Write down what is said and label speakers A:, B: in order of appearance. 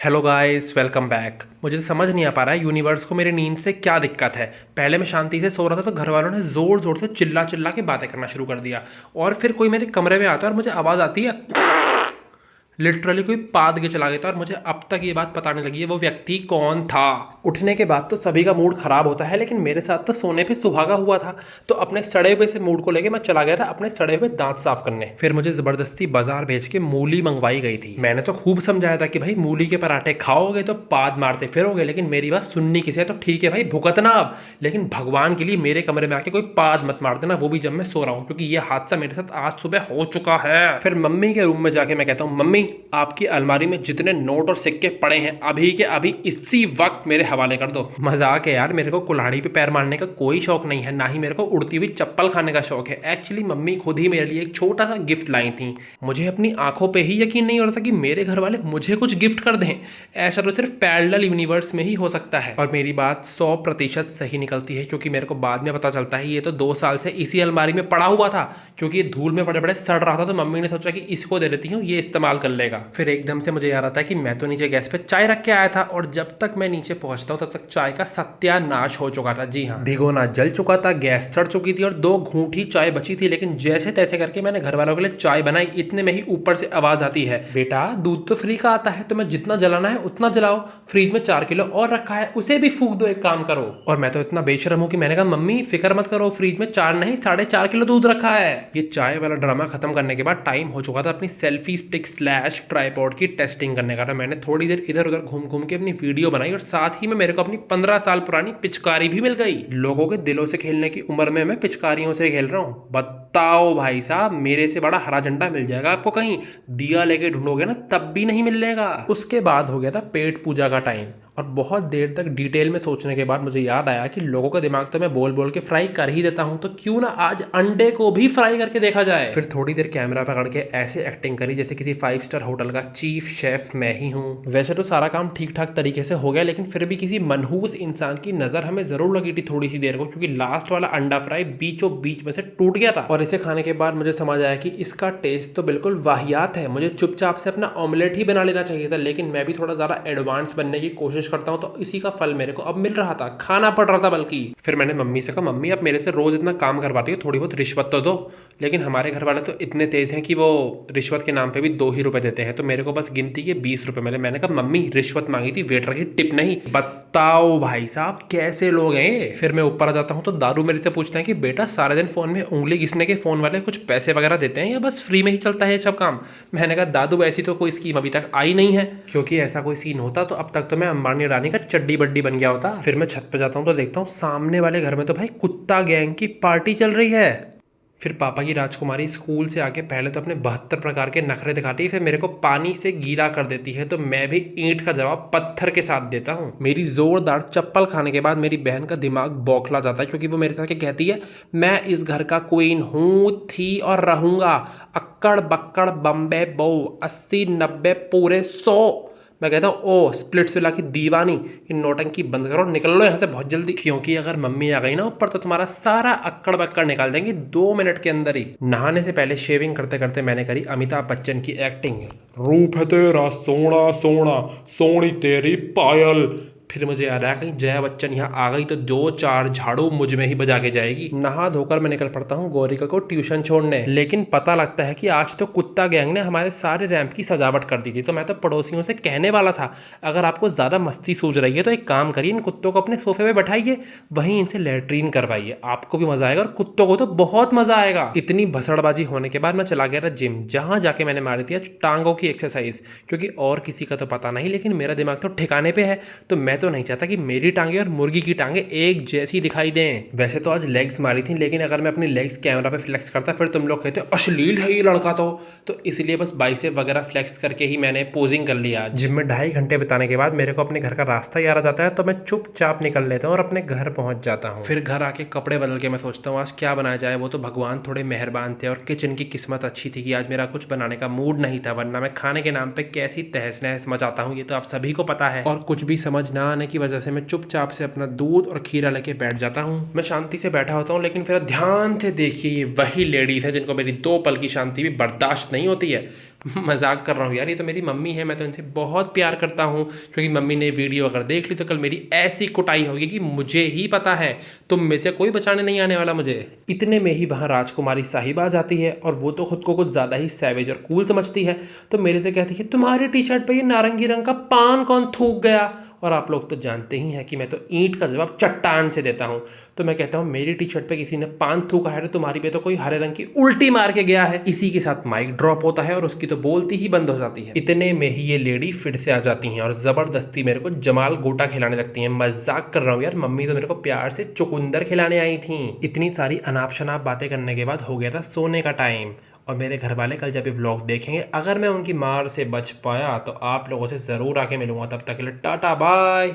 A: Hello guys, welcome back. मुझे समझ नहीं आ पा रहा है यूनिवर्स को मेरी नींद से क्या दिक्कत है। पहले मैं शांति से सो रहा था तो घर वालों ने ज़ोर ज़ोर से चिल्ला चिल्ला के बातें करना शुरू कर दिया। और फिर कोई मेरे कमरे में आता है और मुझे आवाज़ आती है, लिटरली कोई पाद के चला गया था। और मुझे अब तक ये बात पता नहीं लगी है वो व्यक्ति कौन था। उठने के बाद तो सभी का मूड खराब होता है, लेकिन मेरे साथ तो सोने पे सुहागा हुआ था। तो अपने सड़े हुए से मूड को लेके मैं चला गया था अपने सड़े हुए दांत साफ करने। फिर मुझे जबरदस्ती बाजार भेज के मूली मंगवाई गई थी। मैंने तो खूब समझाया था कि भाई मूली के पराठे खाओगे तो पाद मारते फिरोगे, लेकिन मेरी बात सुननी किसे। तो ठीक है भाई, भुगतना अब, लेकिन भगवान के लिए मेरे कमरे में आके कोई पाद मत मार देना, वो भी जब मैं सो रहा हूँ, क्योंकि ये हादसा मेरे साथ आज सुबह हो चुका है। फिर मम्मी के रूम में जाके मैं कहता हूँ, मम्मी आपकी अलमारी में जितने नोट और सिक्के पड़े हैं अभी के अभी इसी वक्त मेरे हवाले कर दो। मजाक है यार, मेरे को कुल्हाड़ी पे पैर मारने का कोई शौक नहीं है, ना ही मेरे को उड़ती हुई चप्पल खाने का शौक है। एक्चुअली मम्मी खुद ही मेरे लिए एक छोटा सा गिफ्ट लाई थी। मुझे अपनी आंखों पे ही यकीन नहीं हो रहा था कि मेरे घर वाले मुझे कुछ गिफ्ट कर दें। ऐसा तो सिर्फ पैरेलल यूनिवर्स में ही हो सकता है। और मेरी बात 100% सही निकलती है, क्योंकि मेरे को बाद में पता चलता है ये तो 2 साल से इसी अलमारी में पड़ा हुआ था। क्योंकि ये धूल में बड़े बड़े सड़ रहा था, तो मम्मी ने सोचा कि इसको दे देती हूँ, ये इस्तेमाल कर लेगा। फिर एकदम से मुझे याद आता है कि मैं तो नीचे गैस पे चाय रख के आया था, और जब तक मैं नीचे पहुंचता हूँ तब तक चाय का सत्यानाश हो चुका था। जी हाँ, भिगोना जल चुका था, गैस सड़ चुकी थी और 2 घूंट ही चाय बची थी। लेकिन जैसे तैसे करके मैंने घर वालों के लिए चाय बनाई। इतने में ही ऊपर से आवाज आती है, बेटा दूध तो फ्री का आता है, तुम्हें जितना जलाना है उतना जलाओ, फ्रिज में 4 किलो और रखा है, उसे भी फूक दो, एक काम करो। और मैं तो इतना बेशरम हूं कि मैंने कहा, मम्मी फिक्र मत करो, फ्रिज में 4 नहीं 4.5 किलो दूध रखा है। ये चाय वाला ड्रामा खत्म करने के बाद टाइम हो चुका था अपनी सेल्फी स्टिक स्लैश ट्राइपॉड की टेस्टिंग करने का। मैंने थोड़ी देर इधर उधर घूम घूम के अपनी वीडियो बनाई, और साथ ही में मेरे को अपनी 15 साल पुरानी पिचकारी भी मिल गई। लोगों के दिलों से खेलने की उम्र में मैं पिचकारियों से खेल रहा हूँ। बताओ भाई साहब, मेरे से बड़ा हरा झंडा मिल जाएगा आपको कहीं, दिया लेके ढूंढोगे ना तब भी नहीं मिलेगा। उसके बाद हो गया था पेट पूजा का टाइम, और बहुत देर तक डिटेल में सोचने के बाद मुझे याद आया कि लोगों का दिमाग तो मैं बोल बोल के फ्राई कर ही देता हूं, तो क्यों ना आज अंडे को भी फ्राई करके देखा जाए। फिर थोड़ी देर कैमरा पकड़ के ऐसे एक्टिंग करी जैसे किसी 5 स्टार होटल का चीफ शेफ मैं ही हूं। वैसे तो सारा काम ठीक ठाक तरीके से हो गया, लेकिन फिर भी किसी मनहूस इंसान की नजर हमें जरूर लगी थी थोड़ी सी देर को, क्योंकि लास्ट वाला अंडा फ्राई बीचों बीच में से टूट गया था। और इसे खाने के बाद मुझे समझ आया कि इसका टेस्ट तो बिल्कुल वाहियात है, मुझे चुपचाप से अपना ऑमलेट ही बना लेना चाहिए था। लेकिन मैं भी थोड़ा ज्यादा एडवांस बनने की कोशिश करता हूँ, तो इसी का फल मेरे को अब मिल रहा था, खाना पड़ रहा था बल्कि। फिर मैंने मम्मी से कहा, मम्मी आप मेरे से रोज इतना काम करवाती हो, थोड़ी बहुत रिश्वत तो दो। लेकिन हमारे घर वाले तो इतने तेज हैं कि वो रिश्वत के नाम पे भी 2 ही रुपए देते हैं, तो मेरे को बस गिनती के 20 रुपए मिले। मैंने कहा, मम्मी रिश्वत मांगी थी, वेटर की टिप नहीं। बताओ भाई साहब कैसे लोग हैं ये। फिर मैं ऊपर आ जाता हूँ तो दारू मेरे से पूछते हैं कि बेटा सारे दिन फोन में उंगली घिसने के फोन वाले कुछ पैसे वगैरह देते हैं या बस फ्री में ही चलता है ये सब काम। मैंने कहा, दादू ऐसी तो कोई स्कीम अभी तक आई नहीं है, क्योंकि ऐसा कोई सीन होता तो अब तक तो मैं अंबानी रानी का चड्डी बड्डी बन गया होता। फिर मैं छत पे जाता हूँ तो देखता हूँ सामने वाले घर में तो भाई कुत्ता गैंग की पार्टी चल रही है। फिर पापा की राजकुमारी स्कूल से आके पहले तो अपने 72 प्रकार के नखरे दिखाती है, फिर मेरे को पानी से गीला कर देती है, तो मैं भी ईंट का जवाब पत्थर के साथ देता हूँ। मेरी जोरदार चप्पल खाने के बाद मेरी बहन का दिमाग बौखला जाता है, क्योंकि वो मेरे साथ क्या कहती है, मैं इस घर का क्वीन हूँ, थी और रहूंगा, अक्कड़ बक्कड़ बम्बे बो 80 90 पूरे 100। मैं कहता हूँ, ओ स्प्लिट्स विला की दीवानी, इन नौटंकी बंद करो, निकल लो यहाँ से बहुत जल्दी, क्योंकि अगर मम्मी आ गई ना ऊपर तो तुम्हारा सारा अक्कड़ बक्कड़ निकाल देंगी 2 मिनट के अंदर ही। नहाने से पहले शेविंग करते करते मैंने करी अमिताभ बच्चन की एक्टिंग, रूप है तेरा सोना सोना, सोनी तेरी पायल। फिर मुझे याद आया कहीं जया बच्चन यहाँ आ गई तो 2-4 झाड़ू मुझ में ही बजा के जाएगी। नहा धोकर मैं निकल पड़ता हूँ गौरिका को ट्यूशन छोड़ने, लेकिन पता लगता है कि आज तो कुत्ता गैंग ने हमारे सारे रैंप की सजावट कर दी थी। तो मैं तो पड़ोसियों से कहने वाला था, अगर आपको ज़्यादा मस्ती सूझ रही है तो एक काम करिए, इन कुत्तों को अपने सोफे पे बैठाइए, वहीं इनसे लेटरीन करवाइए, आपको भी मजा आएगा और कुत्तों को तो बहुत मजा आएगा। इतनी भसड़बाजी होने के बाद मैं चला गया था जिम, जहाँ जाके मैंने मारी थी टांगों की एक्सरसाइज, क्योंकि और किसी का तो पता नहीं, लेकिन मेरा दिमाग तो ठिकाने पे है। तो मैं तो नहीं चाहता कि मेरी टांगे और मुर्गी की टांगे एक जैसी दिखाई दें। वैसे तो आज लेग्स मारी थी, लेकिन अगर मैं अपनी लेग्स कैमरा पे फ्लेक्स करता फिर तुम लोग कहते अश्लील है ये लड़का, तो इसलिए बस बाइसेप वगैरह फ्लेक्स करके ही मैंने पोजिंग कर लिया। जिम में 2.5 घंटे बिताने के बाद मेरे को अपने घर का रास्ता याद आ जाता है, तो मैं चुपचाप निकल लेता हूँ और अपने घर पहुंच जाता हूँ। फिर घर आके कपड़े बदल के मैं सोचता हूँ आज क्या बनाया जाए। वो तो भगवान थोड़े मेहरबान थे और किचन की किस्मत अच्छी थी कि आज मेरा कुछ बनाने का मूड नहीं था, वरना मैं खाने के नाम पे कैसी तहस नहस मचाता हूँ ये तो आप सभी को पता है। और कुछ भी समझ ना आने की वजह से मैं चुपचाप से अपना दूध और खीरा लेके बैठ जाता हूँ। मैं शांति से बैठा होता हूँ, लेकिन फिर ध्यान से देखिए ये वही लेडीज़ है जिनको मेरी 2 पल की शांति भी बर्दाश्त नहीं होती है। मजाक कर रहा हूँ यार, ये तो मेरी मम्मी है, मैं तो इनसे बहुत प्यार करता हूँ, क्योंकि मम्मी ने वीडियो अगर देख ली तो कल मेरी ऐसी कुटाई होगी कि मुझे ही पता है, तुम में से कोई बचाने नहीं आने वाला मुझे। इतने में ही वहाँ राजकुमारी साहिबा आ जाती है और वो तो खुद को कुछ ज़्यादा ही सैवेज और कूल समझती है, तो मेरे से कहती है तुम्हारी टी शर्ट पर ये नारंगी रंग का पान कौन थूक गया। और आप लोग तो जानते ही हैं कि मैं तो ईंट का जवाब चट्टान से देता हूँ। तो मैं कहता हूँ मेरी टी शर्ट पे किसी ने पान थूका है तो तुम्हारी पे तो कोई हरे रंग की उल्टी मार के गया है। इसी के साथ माइक ड्रॉप होता है और उसकी तो बोलती ही बंद हो जाती है। इतने में ही ये लेडी फिर से आ जाती हैं और जबरदस्ती मेरे को जमाल गोटा खिलाने लगती हैं। मजाक कर रहा हूँ यार, मम्मी तो मेरे को प्यार से चुकंदर खिलाने आई थी। इतनी सारी अनाप शनाप बातें करने के बाद हो गया था सोने का टाइम, और मेरे घर वाले कल जब भी व्लॉग देखेंगे, अगर मैं उनकी मार से बच पाया तो आप लोगों से ज़रूर आके मिलूंगा। तब तक के लिए टाटा बाय।